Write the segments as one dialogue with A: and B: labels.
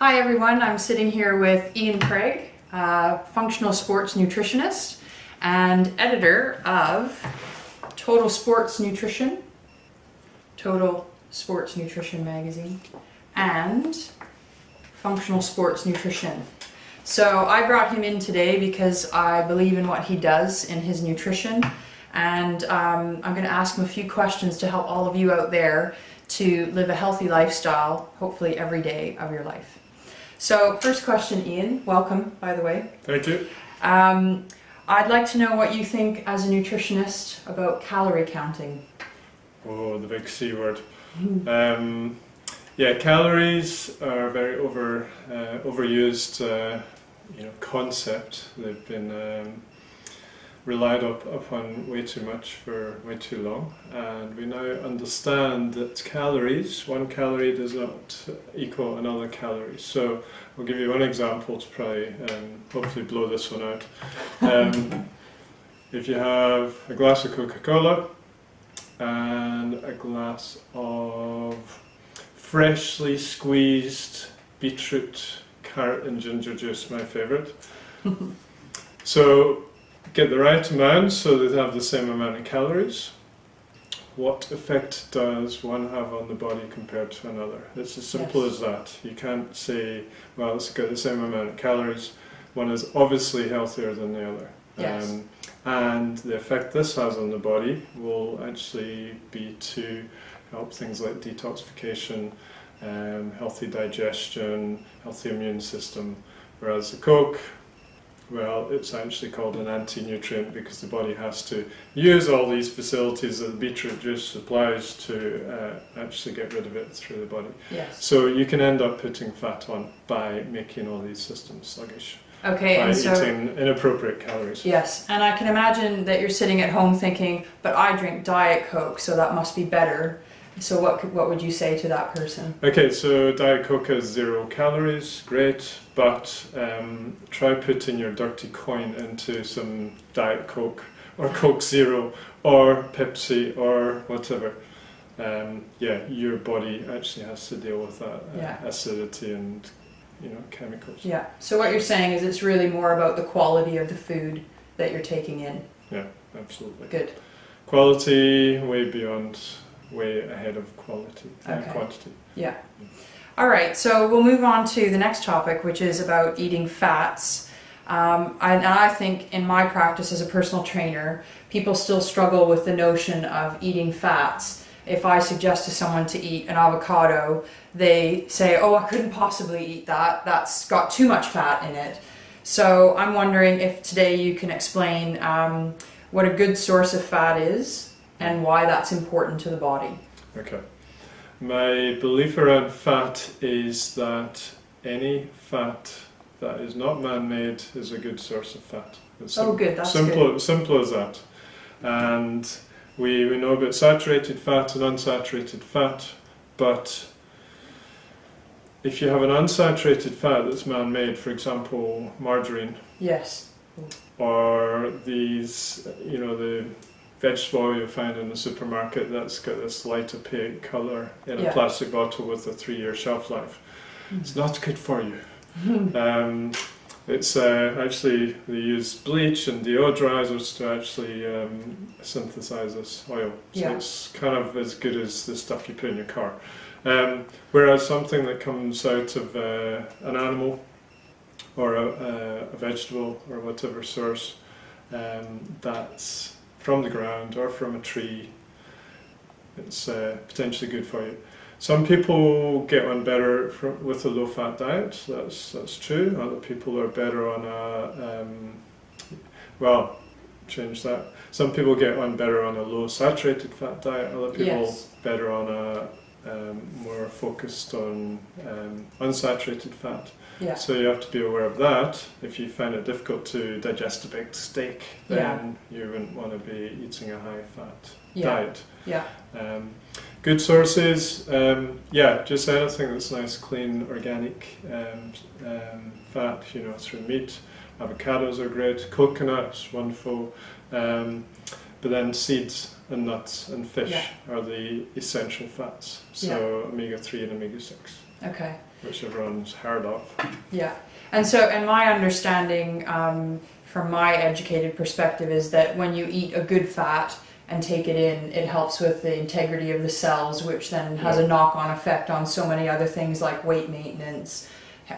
A: Hi everyone, I'm sitting here with Ian Craig, functional sports nutritionist and editor of Total Sports Nutrition magazine, and Functional Sports Nutrition. So I brought him in today because I believe in what he does in his nutrition, and I'm going to ask him a few questions to help all of you out there to live a healthy lifestyle, hopefully every day of your life. So first question, Ian, welcome by the way.
B: Thank you.
A: I'd like to know what you think as a nutritionist about calorie counting.
B: Oh, the big C word. Yeah, calories are a very overused concept. They've been relied upon way too much for way too long, and we now understand that one calorie does not equal another calorie. So I'll give you one example to probably hopefully blow this one out. If you have a glass of Coca-Cola and a glass of freshly squeezed beetroot, carrot and ginger juice, my favourite. So get the right amount so they have the same amount of calories. What effect does one have on the body compared to another? It's as simple as that. You can't say, well, it's got the same amount of calories. One is obviously healthier than the other.
A: Yes.
B: And the effect this has on the body will actually be to help things like detoxification, healthy digestion, healthy immune system. Whereas the Coke, well, it's actually called an anti-nutrient because the body has to use all these facilities that the beetroot juice supplies to actually get rid of it through the body.
A: Yes.
B: So you can end up putting fat on by making all these systems sluggish.
A: Okay,
B: by
A: and so
B: eating inappropriate calories.
A: yes, and I can imagine that you're sitting at home thinking, but I drink Diet Coke, so that must be better. So what would you say to that person?
B: Okay, so Diet Coke has 0 calories, great, but try putting your dirty coin into some Diet Coke or Coke Zero or Pepsi or whatever. Your body actually has to deal with that acidity and chemicals.
A: Yeah, so what you're saying is it's really more about the quality of the food that you're taking in.
B: Yeah, absolutely.
A: Good.
B: Quality way ahead of quality, quantity.
A: Yeah. All right, so we'll move on to the next topic, which is about eating fats. And I think in my practice as a personal trainer, people still struggle with the notion of eating fats. If I suggest to someone to eat an avocado, they say, oh, I couldn't possibly eat that. That's got too much fat in it. So I'm wondering if today you can explain what a good source of fat is and why that's important to the body. Okay.
B: My belief around fat is that any fat that is not man-made is a good source of fat. It's
A: good, that's
B: good. Simple as that. And we know about saturated fat and unsaturated fat, but if you have an unsaturated fat that's man-made, for example, margarine.
A: Yes.
B: Or these, the vegetable oil you find in the supermarket that's got this light opaque colour in a plastic bottle with a 3-year shelf life. It's not good for you. It's actually, they use bleach and deodorizers to actually synthesize this oil. So it's kind of as good as the stuff you put in your car. Whereas something that comes out of an animal or a vegetable or whatever source that's from the ground or from a tree, it's potentially good for you. Some people get on better with a low-fat diet. That's true. Other people are better on change that. Some people get on better on a low-saturated fat diet. Other people better on a more focused on unsaturated fat.
A: Yeah.
B: So you have to be aware of that. If you find it difficult to digest a baked steak, then you wouldn't want to be eating a high-fat diet.
A: Yeah.
B: Good sources, just anything that's nice, clean, organic fat, through meat. Avocados are great, coconuts, wonderful. But then seeds and nuts and fish are the essential fats. So omega-3 and omega-6.
A: Okay.
B: which everyone's heard of.
A: Yeah. And so, and my understanding from my educated perspective is that when you eat a good fat and take it in, it helps with the integrity of the cells, which then has a knock-on effect on so many other things like weight maintenance,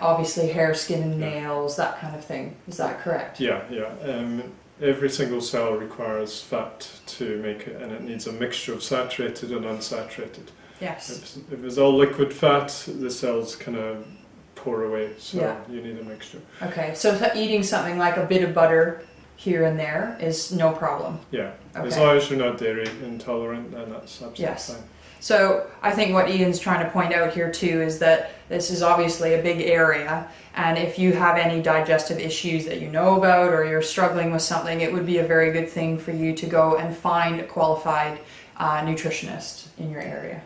A: obviously hair, skin and nails, that kind of thing. Is that correct?
B: Yeah, yeah. Every single cell requires fat to make it, and it needs a mixture of saturated and unsaturated.
A: Yes.
B: If it's all liquid fat, the cells kind of pour away, so you need a mixture.
A: Okay, so eating something like a bit of butter here and there is no problem?
B: Yeah,
A: okay.
B: As long as you're not dairy intolerant, then that's absolutely fine.
A: So I think what Ian's trying to point out here too is that this is obviously a big area, and if you have any digestive issues that you know about or you're struggling with something, it would be a very good thing for you to go and find a qualified nutritionist in your area.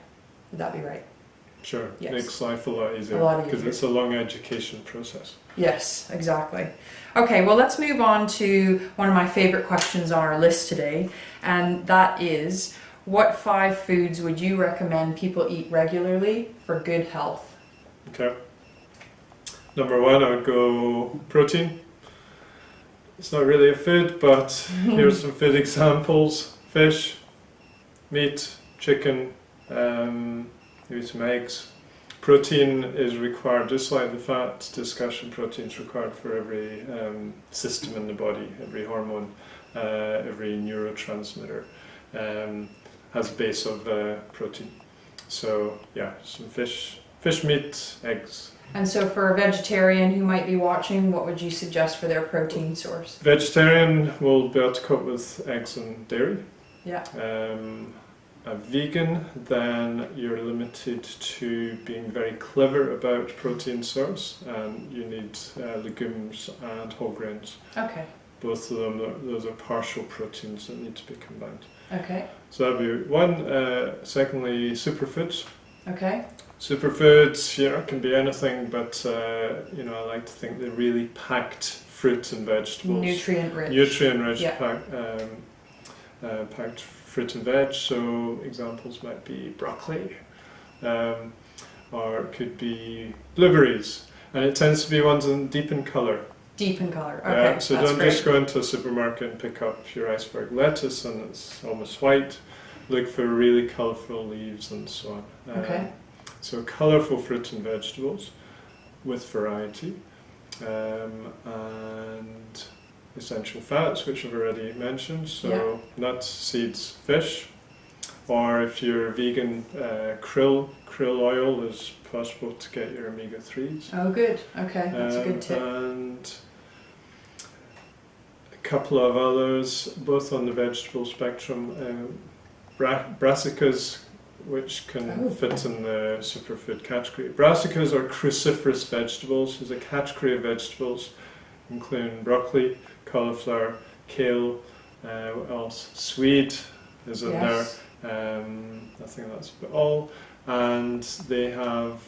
A: Would that be right?
B: Sure,
A: yes.
B: Makes life a lot easier because it's a long education process.
A: Yes, exactly. Okay, well let's move on to one of my favorite questions on our list today, and that is, what 5 foods would you recommend people eat regularly for good health?
B: Okay. Number 1, I would go protein. It's not really a food, but here's some food examples. Fish, meat, chicken, maybe some eggs. Protein is required, just like the fat discussion, protein is required for every system in the body, every hormone, every neurotransmitter. Has a base of protein. So yeah, some fish, meat, eggs.
A: And so for a vegetarian who might be watching, what would you suggest for their protein source?
B: Vegetarian will be able to cope with eggs and dairy.
A: Yeah.
B: A vegan, then you're limited to being very clever about protein source, and you need legumes and whole grains.
A: Okay.
B: Both of them, those are partial proteins that need to be combined.
A: Okay.
B: So that'd be one. Secondly, superfoods.
A: Okay.
B: Superfoods, can be anything, but I like to think they're really packed fruit and vegetables.
A: Nutrient rich.
B: Packed fruit and veg. So examples might be broccoli, or it could be blueberries, and it tends to be ones deep in colour.
A: Deep in colour. Okay.
B: So
A: that's
B: don't
A: great.
B: just go into a supermarket and pick up your iceberg lettuce and it's almost white. Look for really colourful leaves and so on.
A: Okay.
B: So colourful fruit and vegetables with variety, and essential fats, which I've already mentioned. So nuts, seeds, fish, or if you're vegan, krill oil is possible to get your omega-3s.
A: Oh, good. Okay, that's a good tip.
B: And a couple of others, both on the vegetable spectrum. Brassicas, which can fit in the superfood category. Brassicas are cruciferous vegetables. There's a category of vegetables, including broccoli, cauliflower, kale, what else? Swede is in there. I think that's about all. And they have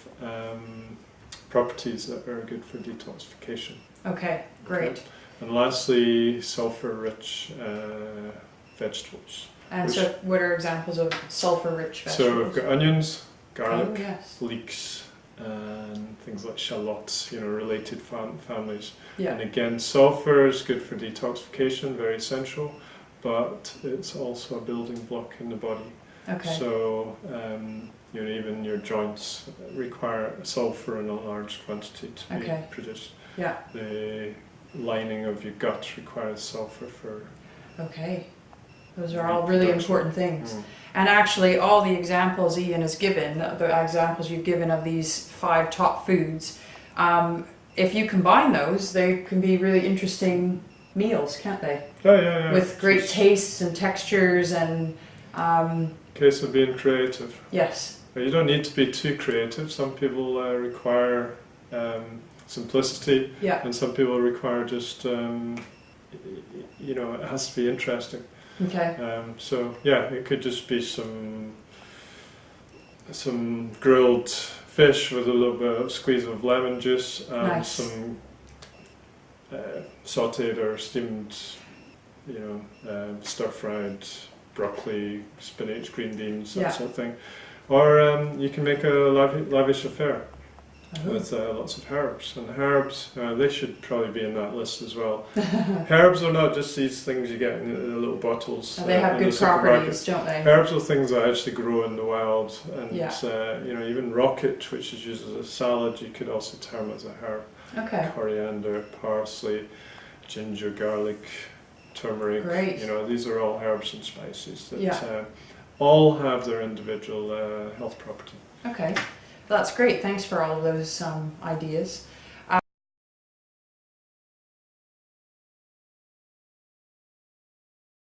B: properties that are good for detoxification.
A: Okay, great.
B: Okay. And lastly, sulfur-rich vegetables.
A: And so what are examples of sulfur-rich vegetables?
B: So we've got onions, garlic,
A: yes.
B: leeks, and things like shallots, related families.
A: Yeah.
B: And again, sulfur is good for detoxification, very essential, but it's also a building block in the body.
A: Okay.
B: So even your joints require sulfur in a large quantity to be produced.
A: Yeah.
B: The lining of your gut requires sulfur for.
A: Okay. Those are all really important things. And actually, all the examples Ian has given, the examples you've given of these 5 top foods, if you combine those, they can be really interesting meals, can't they?
B: Oh, yeah.
A: With great tastes and textures and...
B: Case of being creative.
A: Yes.
B: But you don't need to be too creative. Some people require simplicity, and some people require just, it has to be interesting.
A: Okay.
B: So yeah, it could just be some grilled fish with a little bit of squeeze of lemon juice and some sautéed or steamed, stir-fried broccoli, spinach, green beans, that sort of thing. Or you can make a lavish affair. with lots of herbs. And herbs, they should probably be in that list as well. Herbs are not just these things you get in the little bottles.
A: They have good properties, don't they?
B: Herbs are things that actually grow in the wild, and
A: yeah.
B: you know, even rocket, which is used as a salad, you could also term as a herb.
A: Okay.
B: Coriander, parsley, ginger, garlic, turmeric.
A: Great.
B: You know, these are all herbs and spices that all have their individual health property.
A: Okay, that's great. Thanks for all of those ideas.